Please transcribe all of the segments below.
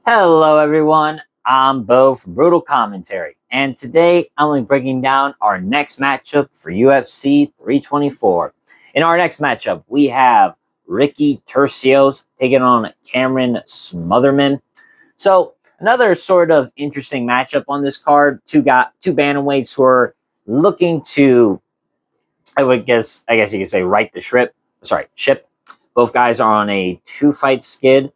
Hello, everyone. I'm Bo from Brutal Commentary, and today I'm going to be breaking down our next matchup for UFC 324. In our next matchup, we have Ricky Turcios taking on Cameron Smotherman. So, another sort of interesting matchup on this card. Two bantamweights who are looking to, I guess you could say, right the ship. Both guys are on a two-fight skid.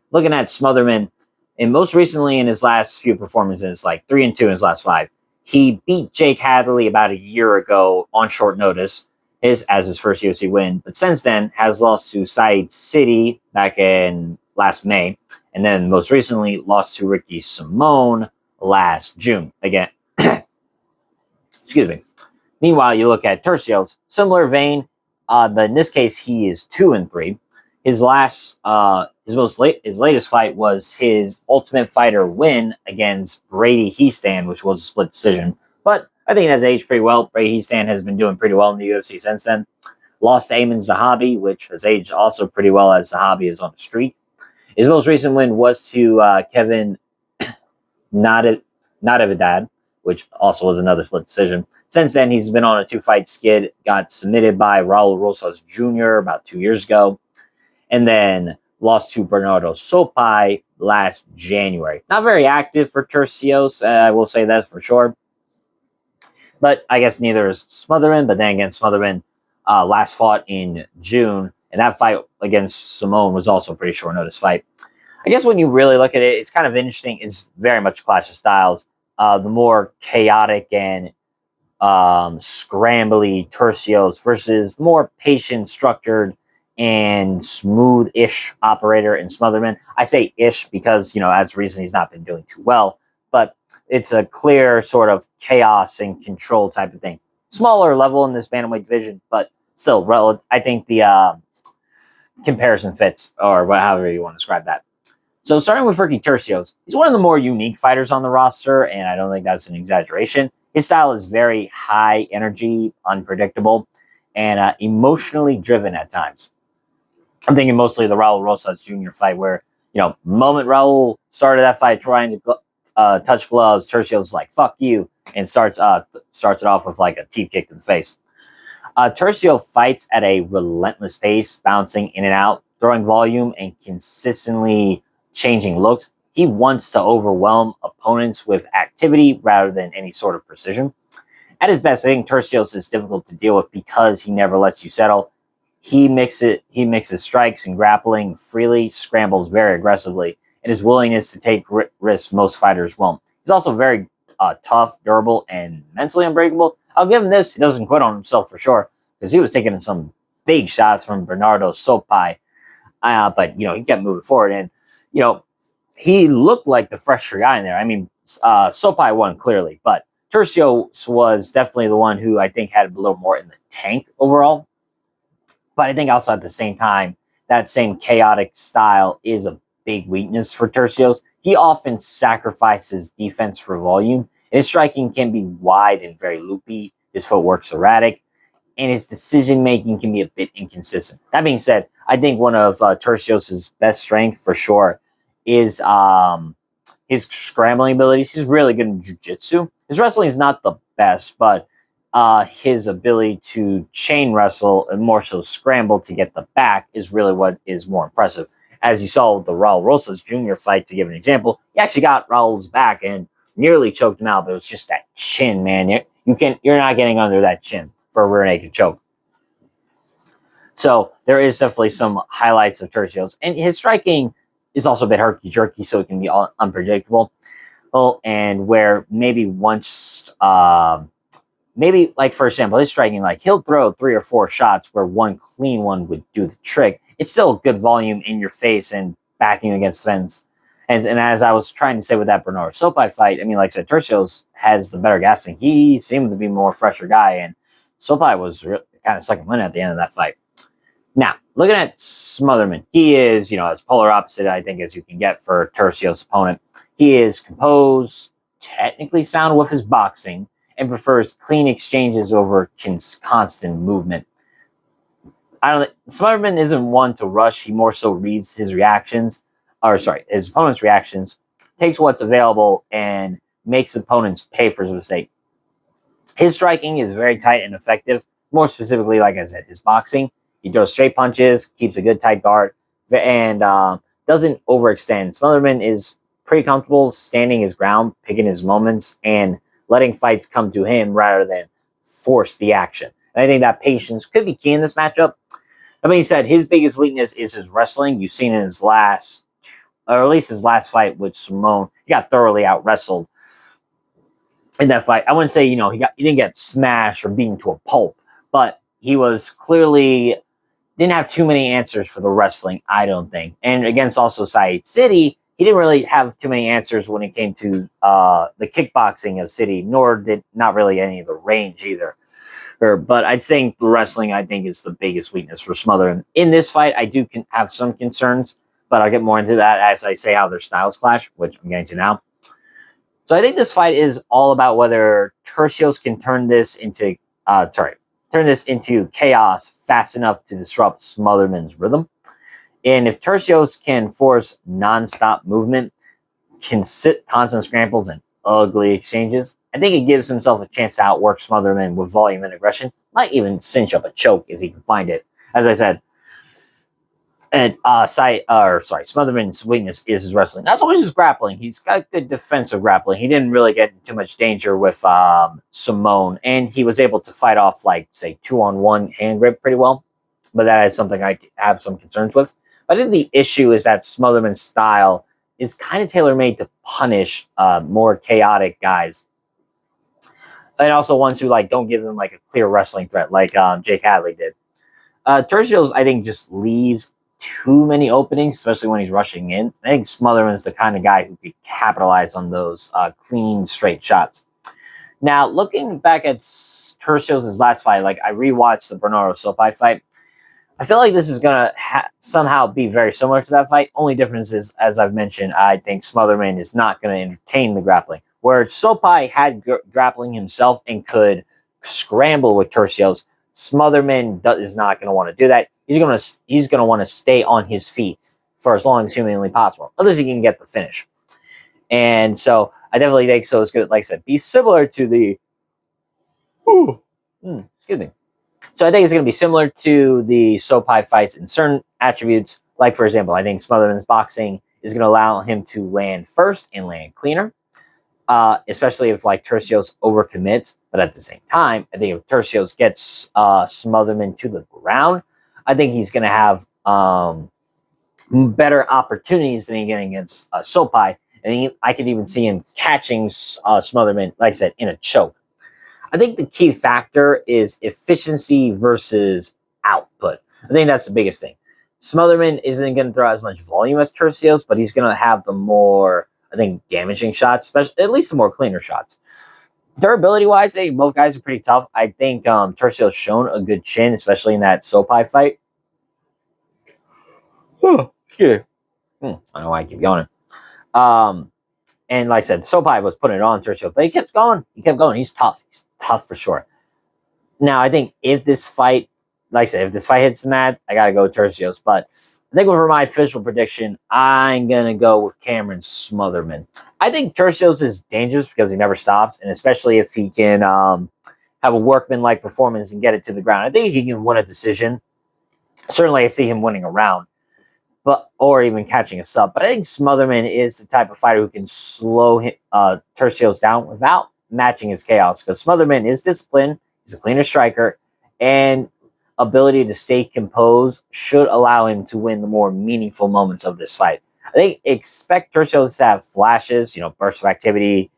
Looking at Smotherman, and most recently in his last few performances, like 3-2 in his last five, he beat Jake Hadley about a year ago on short notice, as his first UFC win. But since then, has lost to Said City back in last May, and then most recently lost to Ricky Simone last June. Again, excuse me. Meanwhile, you look at Turcios, similar vein, but in this case, he is 2-3. His latest fight was his Ultimate Fighter win against Brady Heastan, which was a split decision. But I think it has aged pretty well. Brady Heastan has been doing pretty well in the UFC since then. Lost to Ayman Zahabi, which has aged also pretty well as Zahabi is on the streak. His most recent win was to Kevin Natividad, which also was another split decision. Since then, he's been on a two-fight skid, got submitted by Raul Rosas Jr. about 2 years ago, and then lost to Bernardo Sopai last January. Not very active for Turcios, I will say that for sure. But I guess neither is Smotherman, but then again, Smotherman last fought in June, and that fight against Simone was also a pretty short notice fight. I guess when you really look at it, it's kind of interesting. It's very much a clash of styles. The more chaotic and scrambly Turcios versus more patient, structured, and smooth-ish operator in Smotherman. I say ish because, as of recent, he's not been doing too well, but it's a clear sort of chaos and control type of thing. Smaller level in this bantamweight division, but still, I think the comparison fits, or however you want to describe that. So starting with Ricky Turcios, he's one of the more unique fighters on the roster, and I don't think that's an exaggeration. His style is very high energy, unpredictable, and emotionally driven at times. I'm thinking mostly of the Raul Rosas Jr. fight where, moment Raul started that fight trying to touch gloves, Turcios like, fuck you, and starts it off with like a teep kick to the face. Turcio fights at a relentless pace, bouncing in and out, throwing volume, and consistently changing looks. He wants to overwhelm opponents with activity rather than any sort of precision. At his best, I think Turcios is difficult to deal with because he never lets you settle. He mixes strikes and grappling freely, scrambles very aggressively, and his willingness to take risks most fighters won't. He's also very tough, durable, and mentally unbreakable. I'll give him this. He doesn't quit on himself for sure, because he was taking some big shots from Bernardo Sopai. But, he kept moving forward, and, he looked like the fresher guy in there. I mean, Sopai won clearly, but Turcios was definitely the one who I think had a little more in the tank overall. But I think also at the same time, that same chaotic style is a big weakness for Turcios. He often sacrifices defense for volume. His striking can be wide and very loopy. His footwork's erratic, and his decision-making can be a bit inconsistent. That being said, I think one of Turcios' best strength for sure is his scrambling abilities. He's really good in jiu-jitsu. His wrestling is not the best, but his ability to chain wrestle and more so scramble to get the back is really what is more impressive. As you saw with the Raul Rosas Jr. fight, to give an example, he actually got Raul's back and nearly choked him out, but it was just that chin, man. You're not getting under that chin for a rear naked choke. So there is definitely some highlights of Turcios, and his striking is also a bit herky-jerky, so it can be unpredictable. And where maybe once, maybe like for example, his striking, like he'll throw 3 or 4 shots where one clean one would do the trick. It's still good volume in your face and backing against the fence. And as I was trying to say with that Bernardo Sopai fight, I mean, like I said, Turcios has the better gas tank. He seemed to be a more fresher guy, and Sopai was kind of second win at the end of that fight. Now, looking at Smotherman, he is, as polar opposite, I think, as you can get for Turcios' opponent. He is composed, technically sound with his boxing, and prefers clean exchanges over constant movement. Smotherman isn't one to rush. He more so reads his reactions. his opponent's reactions, takes what's available, and makes opponents pay for his mistake. His striking is very tight and effective. More specifically, like I said, his boxing. He throws straight punches, keeps a good tight guard, and doesn't overextend. Smotherman is pretty comfortable standing his ground, picking his moments, and letting fights come to him rather than force the action. And I think that patience could be key in this matchup. I mean, he said his biggest weakness is his wrestling. You've seen in his last, or at least his last fight with Simone, he got thoroughly out wrestled in that fight. I wouldn't say, he didn't get smashed or beaten to a pulp, but he was clearly didn't have too many answers for the wrestling, I don't think. And against also Saeed City, he didn't really have too many answers when it came to the kickboxing of City, nor did not really any of the range either. But I'd say the wrestling, I think, is the biggest weakness for Smotherman. In this fight, I do have some concerns, but I'll get more into that as I say how their styles clash, which I'm getting to now. So I think this fight is all about whether Turcios can turn this into chaos fast enough to disrupt Smotherman's rhythm. And if Turcios can force non-stop movement, can sit constant scrambles and ugly exchanges, I think it gives himself a chance to outwork Smotherman with volume and aggression. Might even cinch up a choke if he can find it. As I said, and Smotherman's weakness is his wrestling. Not so much his grappling. He's got good defensive grappling. He didn't really get in too much danger with Simone, and he was able to fight off, like, say, 2-on-1 hand grip pretty well. But that is something I have some concerns with. But I think the issue is that Smotherman's style is kind of tailor-made to punish more chaotic guys. And also ones who don't give them a clear wrestling threat, like Jake Hadley did. Turcios, I think, just leaves too many openings, especially when he's rushing in. I think Smotherman's the kind of guy who could capitalize on those clean, straight shots. Now, looking back at Turcios' last fight, I rewatched the Bernardo Sopai fight. I feel like this is going to somehow be very similar to that fight. Only difference is, as I've mentioned, I think Smotherman is not going to entertain the grappling. Where Sopai had grappling himself and could scramble with Turcios, Smotherman is not going to want to do that. He's going to want to stay on his feet for as long as humanly possible, unless he can get the finish. And so I definitely think so. It's going to, like I said, be similar to the. Excuse me. So I think it's going to be similar to the Sopai fights in certain attributes. Like, for example, I think Smotherman's boxing is going to allow him to land first and land cleaner, especially if Turcios overcommits. But at the same time, I think if Turcios gets Smotherman to the ground, I think he's going to have better opportunities than he's getting against Sopai. And I could even see him catching Smotherman, like I said, in a choke. I think the key factor is efficiency versus output. I think that's the biggest thing. Smotherman isn't going to throw as much volume as Turcios, but he's going to have the more, I think, damaging shots, especially at least the more cleaner shots. Durability-wise, I think both guys are pretty tough. I think Turcios shown a good chin, especially in that Sopai fight. Oh, yeah. I don't know why I keep going. And like I said, Sopai was putting it on Turcios, but he kept going. He's tough. He's tough for sure. Now, I think if this fight, like I said, if this fight hits the mat, I got to go with Turcios. But I think for my official prediction, I'm going to go with Cameron Smotherman. I think Turcios is dangerous because he never stops, and especially if he can have a workman-like performance and get it to the ground. I think he can win a decision. Certainly, I see him winning a round, or even catching a sub. But I think Smotherman is the type of fighter who can slow Turcios down without matching his chaos, because Smotherman is disciplined, he's a cleaner striker, and ability to stay composed should allow him to win the more meaningful moments of this fight. I think expect Turcios to have flashes, bursts of activity,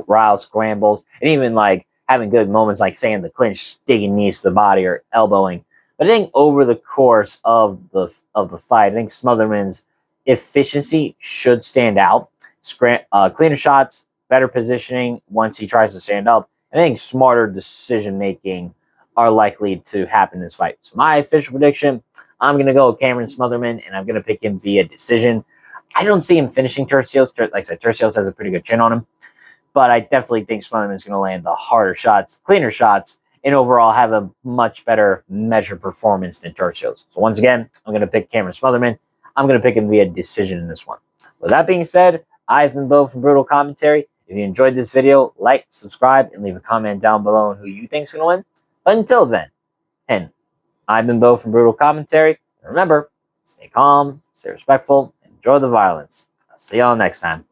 wild scrambles, and even having good moments like saying the clinch, digging knees to the body or elbowing. But I think over the course of the fight, I think Smotherman's efficiency should stand out. Cleaner shots, better positioning once he tries to stand up. And I think smarter decision-making are likely to happen in this fight. So my official prediction, I'm going to go with Cameron Smotherman, and I'm going to pick him via decision. I don't see him finishing Turcios. Like I said, Turcios has a pretty good chin on him. But I definitely think Smotherman's going to land the harder shots, cleaner shots, and overall have a much better measured performance than Turcios. So once again, I'm going to pick Cameron Smotherman. I'm going to pick him via decision in this one. With that being said, I've been Bo from Brutal Commentary. If you enjoyed this video, like, subscribe, and leave a comment down below on who you think is going to win. But until then, and I've been Bo from Brutal Commentary. And remember, stay calm, stay respectful, and enjoy the violence. I'll see y'all next time.